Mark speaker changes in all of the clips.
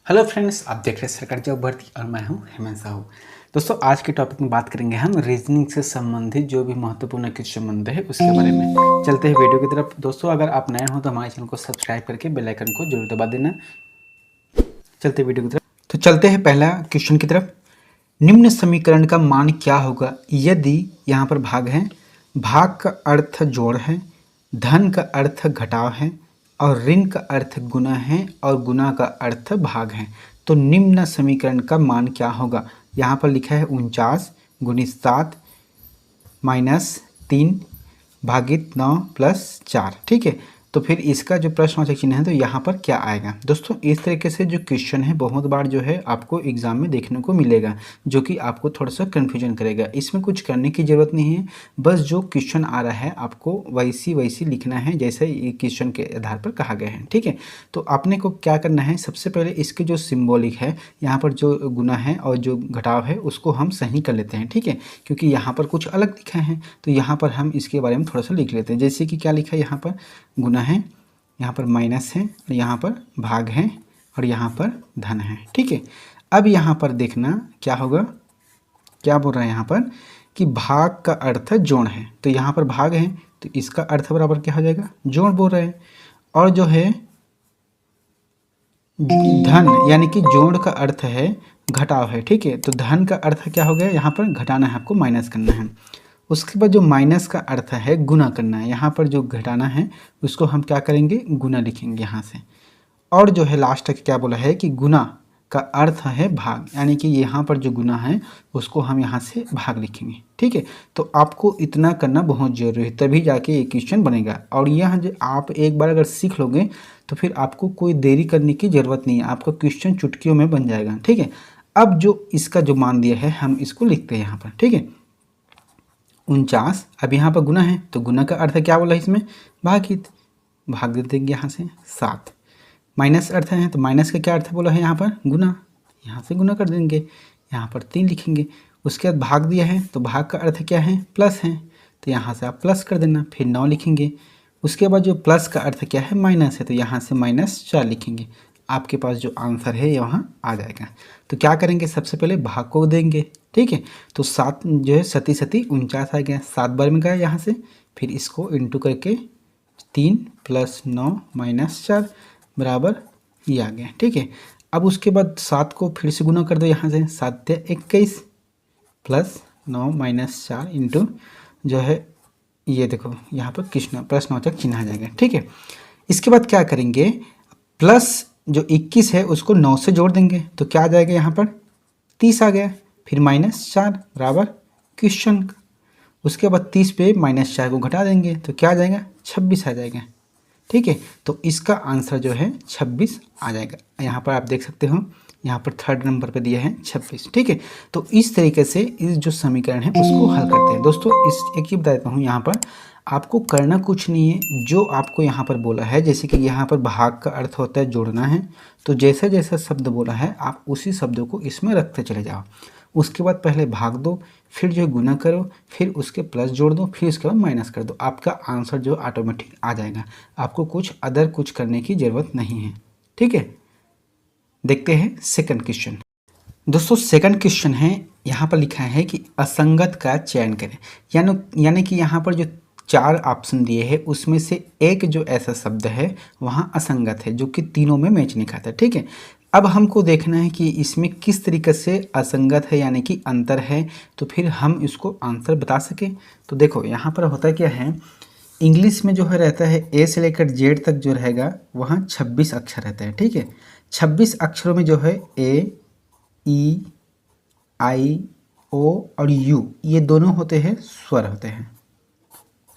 Speaker 1: Hello friends, आप देख रहे हैं सरकारी जॉब भर्ती और मैं हूं हेमंत साहू। दोस्तों, आज के टॉपिक में बात करेंगे हम रीजनिंग से संबंधित जो भी महत्वपूर्ण क्वेश्चन बनते हैं उसके बारे में। चलते हैं वीडियो की तरफ। दोस्तों, अगर आप नए हो तो हमारे चैनल को सब्सक्राइब करके बेल आइकन को जरूर दबा देना। चलते वीडियो की तरफ। तो चलते हैं पहला क्वेश्चन की तरफ। निम्न समीकरण का मान क्या होगा यदि यहाँ पर भाग है, भाग का अर्थ जोड़ है, धन का अर्थ घटाव है और ऋण का अर्थ गुना है और गुना का अर्थ भाग है। तो निम्न समीकरण का मान क्या होगा? यहाँ पर लिखा है 49 गुणित 7 माइनस 3 भागित 9 प्लस 4। ठीक है, तो फिर इसका जो प्रश्नवाचक चिन्ह है तो यहाँ पर क्या आएगा? दोस्तों, इस तरीके से जो क्वेश्चन है बहुत बार जो है आपको एग्जाम में देखने को मिलेगा, जो कि आपको थोड़ा सा कन्फ्यूजन करेगा। इसमें कुछ करने की ज़रूरत नहीं है, बस जो क्वेश्चन आ रहा है आपको वैसी लिखना है जैसे ये क्वेश्चन के आधार पर कहा गया है। ठीक है, तो आपने को क्या करना है, सबसे पहले इसके जो सिम्बॉलिक है यहाँ पर जो गुना है और जो घटाव है उसको हम सही कर लेते हैं। ठीक है, क्योंकि यहाँ पर कुछ अलग लिखा है तो यहाँ पर हम इसके बारे में थोड़ा सा लिख लेते हैं। जैसे कि क्या लिखा है, यहाँ पर गुना है, यहाँ पर माइनस है, यहाँ पर भाग है और यहाँ पर धन है। ठीक है, अब यहाँ पर देखना क्या होगा, क्या बोल रहा है यहाँ पर कि भाग का अर्थ जोड़ है, तो यहाँ पर भाग है तो इसका अर्थ बराबर क्या हो जाएगा, जोड़ बोल रहे हैं। और जो है धन यानी कि जोड़ का अर्थ है घटाव है। ठीक है, तो धन का अर्थ क्या हो गया, यहाँ पर घटाना है, आपको माइनस करना है। उसके बाद जो माइनस का अर्थ है गुना करना है, यहाँ पर जो घटाना है उसको हम क्या करेंगे, गुना लिखेंगे यहाँ से। और जो है लास्ट तक क्या बोला है कि गुना का अर्थ है भाग, यानी कि यहाँ पर जो गुना है उसको हम यहाँ से भाग लिखेंगे। ठीक है, तो आपको इतना करना बहुत ज़रूरी है, तभी जाके ये क्वेश्चन बनेगा। और यह जो आप एक बार अगर सीख लोगे तो फिर आपको कोई देरी करने की ज़रूरत नहीं है, आपका क्वेश्चन चुटकियों में बन जाएगा। ठीक है, अब जो इसका जो मान दिया है हम इसको लिखते हैं यहाँ पर। ठीक है, 49, अब यहाँ पर गुना है तो गुना का अर्थ क्या बोला इसमें, भागित, भाग दे देंगे यहाँ से 7। माइनस अर्थ है तो माइनस का क्या अर्थ बोला है यहाँ पर, गुना, यहाँ से गुना कर देंगे, यहाँ पर 3 लिखेंगे। उसके बाद भाग दिया है तो भाग का अर्थ क्या है, प्लस है, तो यहाँ से आप प्लस कर देना, फिर 9 लिखेंगे। उसके बाद जो प्लस का अर्थ क्या है, माइनस है, तो यहाँ से -4 लिखेंगे। आपके पास जो आंसर है वहाँ आ जाएगा। तो क्या करेंगे, सबसे पहले भाग को देंगे। ठीक है, तो 7 जो है 7 7 49 आ गया, 7 बार में गया यहाँ से, फिर इसको इंटू करके 3 + 9 - 4 बराबर ये आ गया। ठीक है, अब उसके बाद 7 को फिर से गुना कर दो यहाँ से, 7 × 21 + 9 - 4 इंटू जो है ये देखो यहाँ पर कृष्ण प्रश्नवाचक चिन्ह आ जाएगा। ठीक है, इसके बाद क्या करेंगे, प्लस जो 21 है उसको 9 से जोड़ देंगे तो क्या आ जाएगा, यहाँ पर 30 आ गया, फिर -4 बराबर क्वेश्चन। उसके बाद 30 पे -4 को घटा देंगे तो क्या आ जाएगा, 26 आ जाएगा। ठीक है, तो इसका आंसर जो है 26 आ जाएगा। यहाँ पर आप देख सकते हो, यहाँ पर 3rd नंबर पे दिया है 26। ठीक है, तो इस तरीके से इस जो समीकरण है उसको हल करते हैं। दोस्तों, इस एक ही बता देता हूँ, यहाँ पर आपको करना कुछ नहीं है, जो आपको यहाँ पर बोला है, जैसे कि यहाँ पर भाग का अर्थ होता है जोड़ना है, तो जैसा जैसा शब्द बोला है आप उसी शब्दों को इसमें रखते चले जाओ। उसके बाद पहले भाग दो, फिर जो है गुना करो, फिर उसके प्लस जोड़ दो, फिर उसके बाद माइनस कर दो, आपका आंसर जो ऑटोमेटिक आ जाएगा। आपको कुछ करने की ज़रूरत नहीं है। ठीक है, देखते हैं सेकंड क्वेश्चन। दोस्तों, सेकंड क्वेश्चन है, यहाँ पर लिखा है कि असंगत का चयन करें, यानी कि यहाँ पर जो 4 ऑप्शन दिए हैं उसमें से एक जो ऐसा शब्द है वहाँ असंगत है, जो कि तीनों में मैच नहीं खाता। ठीक है, अब हमको देखना है कि इसमें किस तरीके से असंगत है यानी कि अंतर है, तो फिर हम इसको आंसर बता सकें। तो देखो यहाँ पर होता क्या है, इंग्लिश में जो है रहता है ए से लेकर जेड तक जो रहेगा वहाँ 26 अक्षर रहता है। ठीक है, 26 अक्षरों में जो है ए, ई, आई, ओ और यू, ये दोनों होते हैं स्वर, होते हैं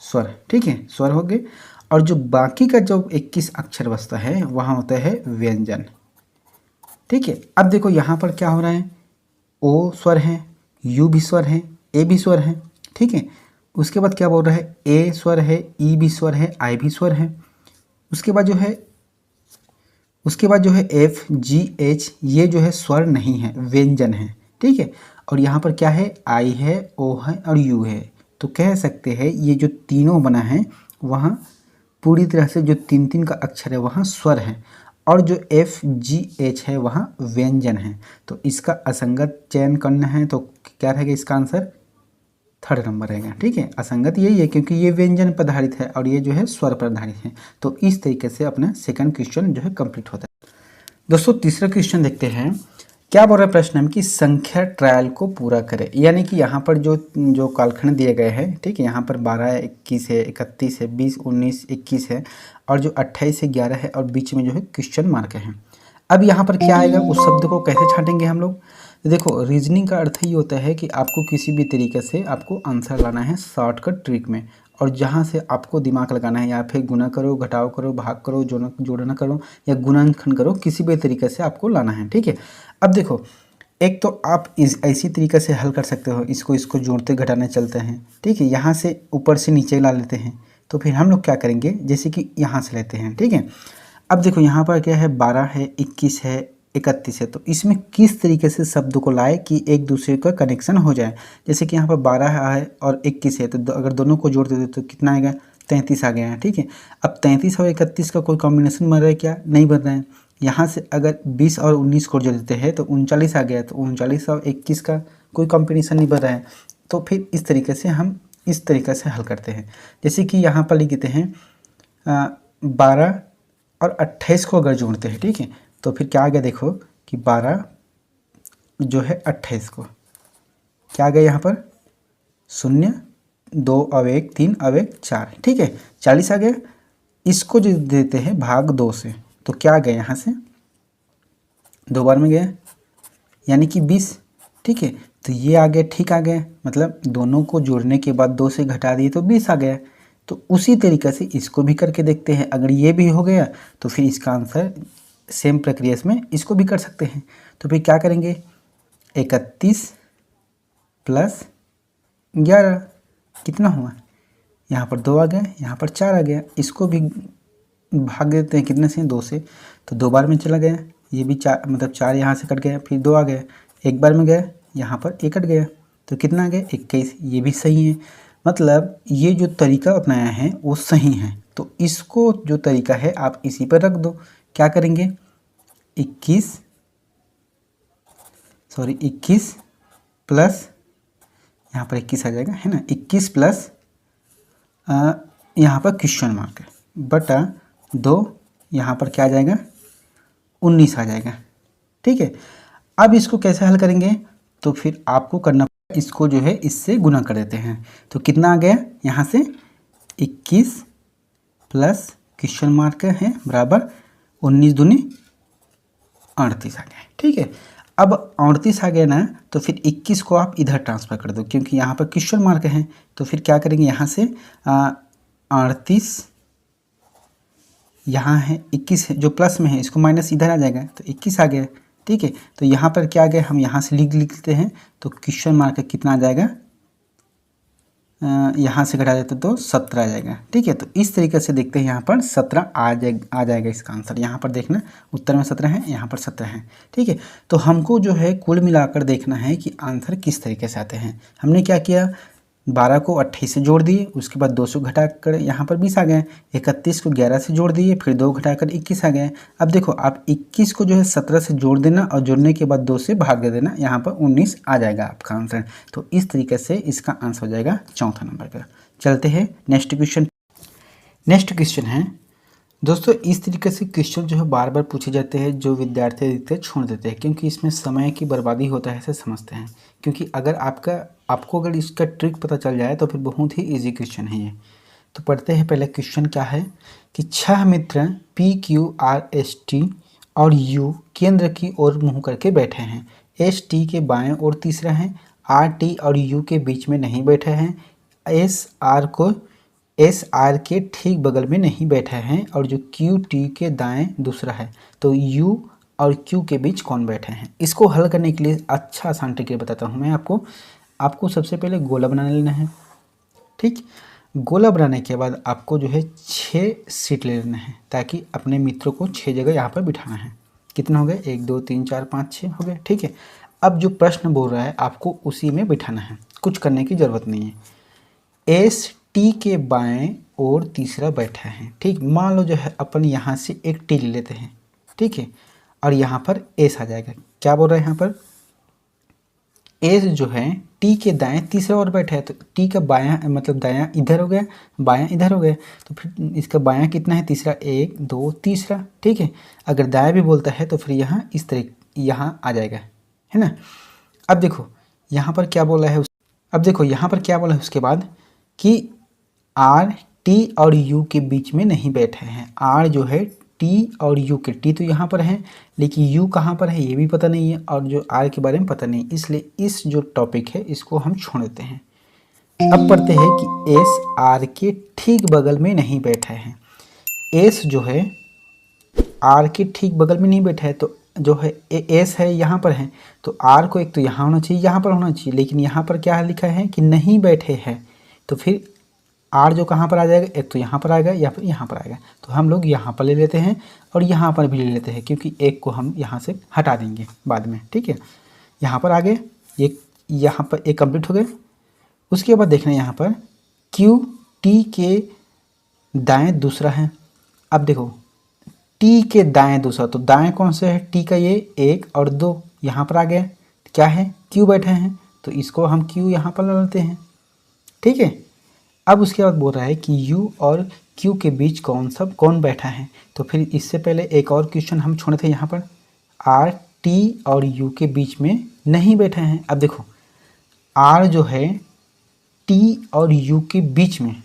Speaker 1: स्वर। ठीक है, स्वर हो गए। और जो बाकी का जो 21 अक्षर बचता है वहाँ होता है व्यंजन। ठीक है, अब देखो यहाँ पर क्या हो रहा है, ओ स्वर है, यू भी स्वर है, ए भी स्वर है। ठीक है, उसके बाद क्या बोल रहा है, ए स्वर है, ई भी स्वर है, आई भी स्वर है। उसके बाद जो है एफ, जी, एच, ये जो है स्वर नहीं है, व्यंजन है। ठीक है, और यहाँ पर क्या है, आई है, ओ है और यू है। तो कह सकते हैं ये जो तीनों बना है वहाँ पूरी तरह से जो 3 3 का अक्षर है वहाँ स्वर है, और जो एफ जी एच है वहाँ व्यंजन है। तो इसका असंगत चयन करना है, तो क्या रहेगा इसका आंसर? थर्ड नंबर रहेगा। ठीक है, असंगत यही है क्योंकि ये व्यंजन पर आधारित है और ये जो है स्वर पर आधारित है। तो इस तरीके से अपना सेकंड क्वेश्चन जो है कंप्लीट होता है। दोस्तों तीसरा क्वेश्चन देखते हैं। क्या बोल रहा है प्रश्न में कि संख्या ट्रायल को पूरा करें, यानी कि यहाँ पर जो जो कालखंड दिए गए हैं, ठीक है, यहाँ पर 12 है, 21 है, 31 है, 20, 19, 21 है और जो 28 से 11 है और बीच में जो है क्वेश्चन मार्क है। अब यहाँ पर क्या आएगा, उस शब्द को कैसे छांटेंगे हम लोग? देखो रीजनिंग का अर्थ ही होता है कि आपको किसी भी तरीके से आपको आंसर लाना है शॉर्टकट ट्रिक में, और जहाँ से आपको दिमाग लगाना है, या फिर गुना करो, घटाव करो, भाग करो, जोड़ना करो या गुणनखंड करो, किसी भी तरीके से आपको लाना है। ठीक है, अब देखो एक तो आप इस ऐसी तरीके से हल कर सकते हो, इसको जोड़ते घटाने चलते हैं। ठीक है, यहाँ से ऊपर से नीचे ला लेते हैं। तो फिर हम लोग क्या करेंगे, जैसे कि यहाँ से लेते हैं। ठीक है, अब देखो यहाँ पर क्या है, 12 है, 21 है, 31 है। तो इसमें किस तरीके से शब्द को लाए कि एक दूसरे का कनेक्शन हो जाए। जैसे कि यहाँ पर 12 है और 21 है, तो अगर दोनों को जोड़ देते तो कितना आएगा, 33 आ गया है। ठीक है, अब 33 और 31 का कोई कॉम्बिनेशन बन रहा है क्या? नहीं बन रहा है। यहाँ से अगर 20 और 19 को जोड़ देते हैं तो 39 आ गया, तो 39 और 21 का कोई कॉम्बिनेशन नहीं बन रहा है। तो फिर इस तरीके से हम इस तरीके से हल करते हैं। जैसे कि यहाँ पर लिख देते हैं 12 और 28 को अगर जोड़ते हैं, ठीक है, तो फिर क्या आ गया, देखो कि 12 जो है 28 को क्या आ गया, यहाँ पर 0, 2 और 1, 3 और 1 4, ठीक है, 40 आ गया। इसको जो देते हैं भाग 2 से, तो क्या आ गया, यहाँ से 2 बार में गया यानी कि 20। ठीक है, तो ये आ गया, ठीक आ गया, मतलब दोनों को जोड़ने के बाद 2 से घटा दिए तो 20 आ गया। तो उसी तरीके से इसको भी करके देखते हैं। अगर ये भी हो गया तो फिर इसका आंसर सेम प्रक्रिया में इसको भी कर सकते हैं। तो फिर क्या करेंगे, 31 प्लस 11 कितना हुआ, यहाँ पर 2 आ गया, यहाँ पर 4 आ गया। इसको भी भाग देते हैं कितने से, 2 से, तो 2 बार में चला गया। ये भी 4 मतलब 4 यहाँ से कट गया, फिर 2 आ गया, 1 बार में गया, यहाँ पर 1 कट गया, तो कितना आ गया, 21। ये भी सही है, मतलब ये जो तरीका अपनाया है वो सही है। तो इसको जो तरीका है आप इसी पर रख दो। क्या करेंगे, 21 प्लस, यहाँ पर 21 आ जाएगा, है ना, 21 प्लस यहाँ पर क्वेश्चन मार्क बटा 2, यहाँ पर क्या आ जाएगा, 19 आ जाएगा। ठीक है, अब इसको कैसे हल करेंगे, तो फिर आपको करना, इसको जो है इससे गुना कर देते हैं। तो कितना आ गया, यहाँ से 21 प्लस क्वेश्चन मार्क है बराबर 19 दूनी 38 आ गया। ठीक है, अब 38 आ गया ना, तो फिर 21 को आप इधर ट्रांसफ़र कर दो क्योंकि यहाँ पर क्वेश्चन मार्क है। तो फिर क्या करेंगे, यहाँ से 38 यहाँ है, 21 है जो प्लस में है, इसको माइनस इधर आ जाएगा, तो 21 आ गया। ठीक है, तो यहाँ पर क्या आ गया, हम यहाँ से लिख लेते हैं, तो क्वेश्चन मार्क कितना आ जाएगा, यहाँ से घटा देते तो 17 आ जाएगा। ठीक है, तो इस तरीके से देखते हैं, यहाँ पर 17 आ जाएगा इसका आंसर। यहाँ पर देखना उत्तर में 17 है, यहाँ पर 17 है। ठीक है, तो हमको जो है कुल मिलाकर देखना है कि आंसर किस तरीके से आते हैं। हमने क्या किया, 12 को 28 से जोड़ दिए, उसके बाद 200 घटाकर यहाँ पर 20 आ गए, 31 को 11 से जोड़ दिए, फिर 2 घटाकर 21 आ गए। अब देखो आप 21 को जो है 17 से जोड़ देना और जोड़ने के बाद 2 से भाग दे देना, यहाँ पर 19 आ जाएगा आपका आंसर। तो इस तरीके से इसका आंसर हो जाएगा चौथा नंबर का। चलते हैं नेक्स्ट क्वेश्चन। नेक्स्ट क्वेश्चन है दोस्तों, इस तरीके से क्वेश्चन जो है बार बार पूछे जाते हैं, जो विद्यार्थी देखते छोड़ देते हैं क्योंकि इसमें समय की बर्बादी होता है, ऐसे समझते हैं। क्योंकि अगर आपको अगर इसका ट्रिक पता चल जाए तो फिर बहुत ही इजी क्वेश्चन है ये। तो पढ़ते हैं, पहले क्वेश्चन क्या है कि 6 मित्र PQRST और U केंद्र की ओर मुँह करके बैठे हैं। ST के बाएं ओर तीसरा है, RT और U के बीच में नहीं बैठे हैं, SR के ठीक बगल में नहीं बैठा है और जो QT के दाएं दूसरा है। तो U और Q के बीच कौन बैठे हैं। इसको हल करने के लिए अच्छा आसान तरीके बताता हूँ मैं आपको सबसे पहले गोला बना लेना है। ठीक, गोला बनाने के बाद आपको जो है 6 सीट ले लेना है ताकि अपने मित्रों को 6 जगह यहाँ पर बिठाना है। कितना हो गया, 1 2 3 4 5 6 हो गया। ठीक है, अब जो प्रश्न बोल रहा है आपको उसी में बिठाना है, कुछ करने की ज़रूरत नहीं है। ST के बाएं और तीसरा बैठा है। ठीक, मान लो जो है अपन यहाँ से एक टी ले लेते हैं। ठीक है। और यहाँ पर एस आ जाएगा। क्या बोल रहा है यहाँ पर, एस जो है टी के दाएं तीसरा और बैठा है, तो टी का बायां मतलब दायां इधर हो गया, बायां इधर हो गया, तो फिर इसका बायां कितना है, तीसरा, एक दो तीसरा, ठीक है। अगर दायां भी बोलता है तो फिर यहाँ इस तरह यहाँ आ जाएगा, है ना। अब देखो यहाँ पर क्या बोला है अब देखो यहाँ पर क्या बोला है उसके बाद कि आर टी और यू के बीच में नहीं बैठे हैं। आर जो है टी और यू के, टी तो यहाँ पर है लेकिन यू कहाँ पर है ये भी पता नहीं है, और जो आर के बारे में पता नहीं, इसलिए इस जो टॉपिक है इसको हम छोड़ देते हैं। अब पढ़ते हैं कि एस आर के ठीक बगल में नहीं बैठा है। एस जो है आर के ठीक बगल में नहीं बैठा है, तो जो है एस है यहाँ पर है, तो आर को एक तो यहाँ होना चाहिए, यहाँ पर होना चाहिए, लेकिन यहाँ पर क्या लिखा है कि नहीं बैठे हैं, तो फिर आर जो कहाँ पर आ जाएगा, एक तो यहाँ पर आएगा या फिर यहाँ पर आएगा, तो हम लोग यहाँ पर ले लेते हैं और यहाँ पर भी ले लेते हैं, क्योंकि एक को हम यहाँ से हटा देंगे बाद में, ठीक है। यहाँ पर आ गए, एक यहाँ पर एक कंप्लीट हो गए। उसके बाद देखना यहाँ पर क्यू टी के दाएं दूसरा है। अब देखो टी के दाएं दूसरा, तो दाएं कौन से है, टी का ये एक और दो, यहाँ पर आ गया, क्या है क्यू बैठे हैं, तो इसको हम क्यू यहाँ पर ला लेते हैं, ठीक है। अब उसके बाद बोल रहा है कि u और q के बीच कौन बैठा है, तो फिर इससे पहले एक और क्वेश्चन हम छोड़े थे यहाँ पर, r t और u के बीच में नहीं बैठे हैं। अब देखो r जो है t और u के बीच में,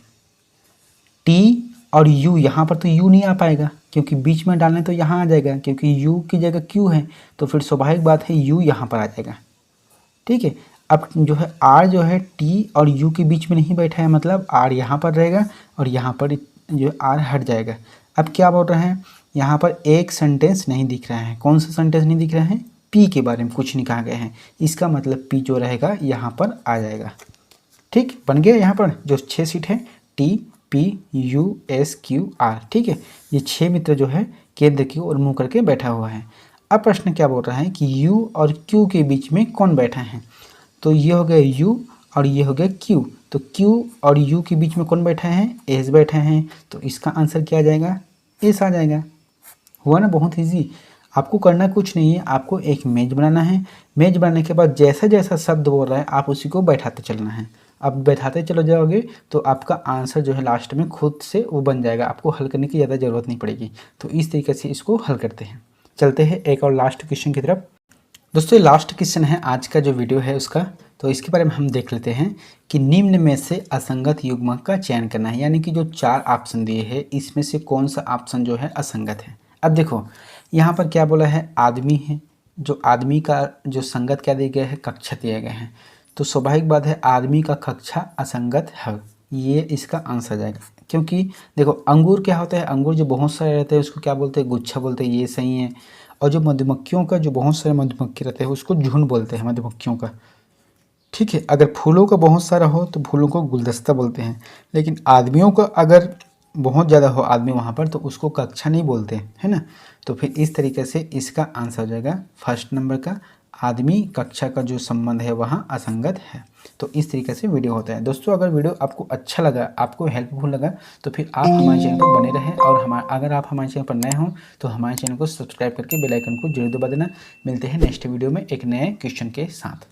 Speaker 1: t और u, यहाँ पर तो u नहीं आ पाएगा क्योंकि बीच में डालने तो यहाँ आ जाएगा, क्योंकि u की जगह q है, तो फिर स्वाभाविक बात है u यहाँ पर आ जाएगा, ठीक है। अब जो है r जो है t और u के बीच में नहीं बैठा है, मतलब r यहाँ पर रहेगा और यहाँ पर जो r हट जाएगा। अब क्या बोल रहे हैं, यहाँ पर एक सेंटेंस नहीं दिख रहा है। कौन सा सेंटेंस नहीं दिख रहा है, p के बारे में कुछ नहीं कहा गया है, इसका मतलब p जो रहेगा यहाँ पर आ जाएगा, ठीक। बन गया यहाँ पर जो 6 सीट है t p u s q r, ठीक है। ये 6 मित्र जो है केंद्र की ओर मुँह करके बैठा हुआ है। अब प्रश्न क्या बोल रहा है कि u और q के बीच में कौन बैठा है, तो ये हो गया u और ये हो गया q, तो q और u के बीच में कौन बैठा है, s बैठा है, तो इसका आंसर क्या आ जाएगा, s आ जाएगा। हुआ ना, बहुत इजी। आपको करना कुछ नहीं है, आपको एक मेज बनाना है। मेज बनाने के बाद जैसा जैसा शब्द बोल रहा है आप उसी को बैठाते चलना है। अब बैठाते चलो जाओगे तो आपका आंसर जो है लास्ट में खुद से वो बन जाएगा, आपको हल करने की ज़्यादा ज़रूरत नहीं पड़ेगी। तो इस तरीके से इसको हल करते हैं। चलते हैं एक और लास्ट क्वेश्चन की तरफ। दोस्तों ये लास्ट क्वेश्चन है आज का जो वीडियो है उसका, तो इसके बारे में हम देख लेते हैं कि निम्न में से असंगत युग्मक का चयन करना है, यानी कि जो 4 ऑप्शन दिए हैं इसमें से कौन सा ऑप्शन जो है असंगत है। अब देखो यहाँ पर क्या बोला है, आदमी है, जो आदमी का जो संगत क्या दिया गया है, कक्षा दिया गया है, तो स्वाभाविक बात है आदमी का कक्षा असंगत है, ये इसका आंसर जाएगा। क्योंकि देखो अंगूर क्या होता है, अंगूर जो बहुत सारे रहते हैं उसको क्या बोलते हैं, गुच्छा बोलते हैं, ये सही है। और जो मधुमक्खियों का जो बहुत सारे मधुमक्खी रहते हैं उसको झुंड बोलते हैं मधुमक्खियों का, ठीक है। अगर फूलों का बहुत सारा हो तो फूलों को गुलदस्ता बोलते हैं, लेकिन आदमियों का अगर बहुत ज़्यादा हो आदमी वहाँ पर तो उसको कक्षा नहीं बोलते, है ना। तो फिर इस तरीके से इसका आंसर हो जाएगा फर्स्ट नंबर का, आदमी कक्षा का जो संबंध है वहाँ असंगत है। तो इस तरीके से वीडियो होता है। दोस्तों अगर वीडियो आपको अच्छा लगा, आपको हेल्पफुल लगा, तो फिर आप हमारे चैनल पर बने रहें, और अगर आप हमारे चैनल पर नए हों तो हमारे चैनल को सब्सक्राइब करके बेल आइकन को जरूर दबा देना। मिलते हैं नेक्स्ट वीडियो में एक नए क्वेश्चन के साथ।